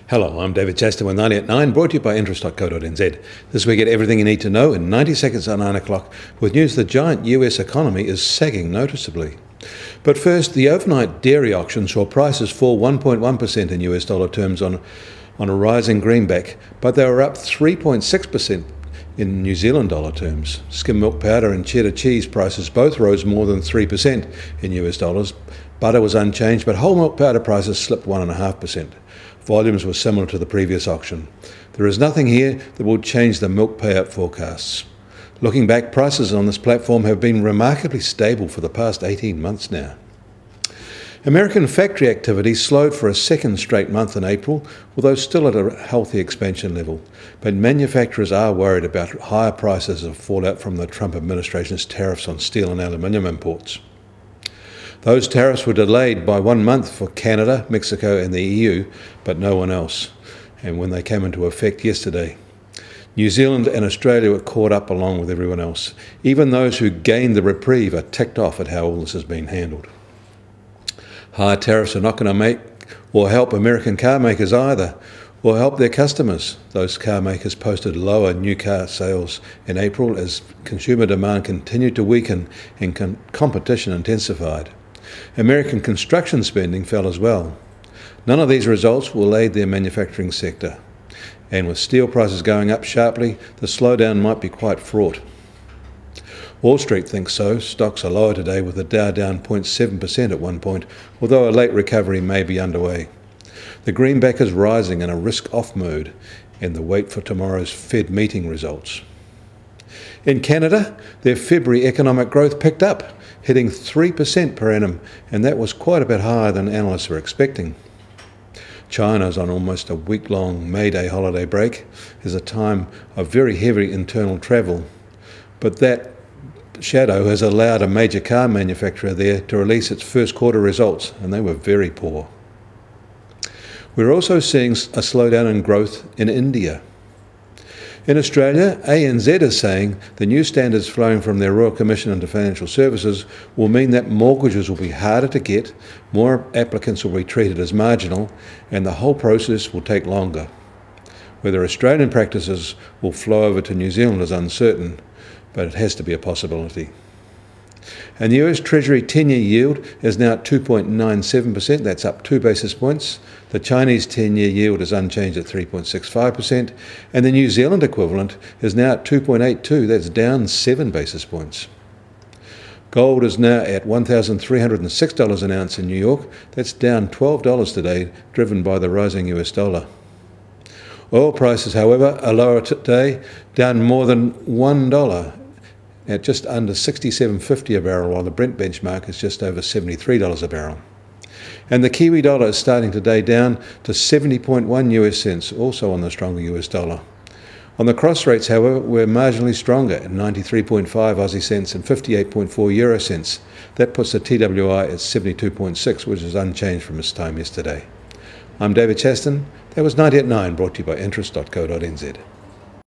Hello, I'm David Chaston with 90 at 9, brought to you by interest.co.nz. This week, get everything you need to know in 90 seconds at 9 o'clock with news the giant US economy is sagging noticeably. But first, the overnight dairy auction saw prices fall 1.1% in US dollar terms on a rising greenback, but they were up 3.6% in New Zealand dollar terms. Skim milk powder and cheddar cheese prices both rose more than 3% in US dollars. Butter was unchanged, but whole milk powder prices slipped 1.5%. Volumes were similar to the previous auction. There is nothing here that will change the milk payout forecasts. Looking back, prices on this platform have been remarkably stable for the past 18 months now. American factory activity slowed for a second straight month in April, although still at a healthy expansion level. But manufacturers are worried about higher prices of fallout from the Trump administration's tariffs on steel and aluminium imports. Those tariffs were delayed by 1 month for Canada, Mexico and the EU, but no one else, and when they came into effect yesterday. New Zealand and Australia were caught up along with everyone else. Even those who gained the reprieve are ticked off at how all this has been handled. Higher tariffs are not going to make or help American car makers either, or help their customers. Those car makers posted lower new car sales in April as consumer demand continued to weaken and competition intensified. American construction spending fell as well. None of these results will aid their manufacturing sector. And with steel prices going up sharply, the slowdown might be quite fraught. Wall Street thinks so. Stocks are lower today with the Dow down 0.7% at one point, although a late recovery may be underway. The greenback is rising in a risk-off mode and the wait for tomorrow's Fed meeting results. In Canada, their February economic growth picked up, hitting 3% per annum, and that was quite a bit higher than analysts were expecting. China is on almost a week-long May Day holiday break. It's a time of very heavy internal travel, but that shadow has allowed a major car manufacturer there to release its first quarter results, and they were very poor. We're also seeing a slowdown in growth in India. In Australia, ANZ is saying the new standards flowing from their Royal Commission into Financial Services will mean that mortgages will be harder to get, more applicants will be treated as marginal, and the whole process will take longer. Whether Australian practices will flow over to New Zealand is uncertain, but it has to be a possibility. And the US Treasury 10-year yield is now at 2.97%, that's up 2 basis points. The Chinese 10-year yield is unchanged at 3.65%, and the New Zealand equivalent is now at 2.82, that's down 7 basis points. Gold is now at $1,306 an ounce in New York, that's down $12 today, driven by the rising US dollar. Oil prices, however, are lower today, down more than $1 at just under $67.50 a barrel, while the Brent benchmark is just over $73 a barrel. And the Kiwi dollar is starting today down to 70.1 US cents, also on the stronger US dollar. On the cross rates, however, we're marginally stronger at 93.5 Aussie cents and 58.4 Euro cents. That puts the TWI at 72.6, which is unchanged from its time yesterday. I'm David Chaston. That was 90 at 9, brought to you by interest.co.nz.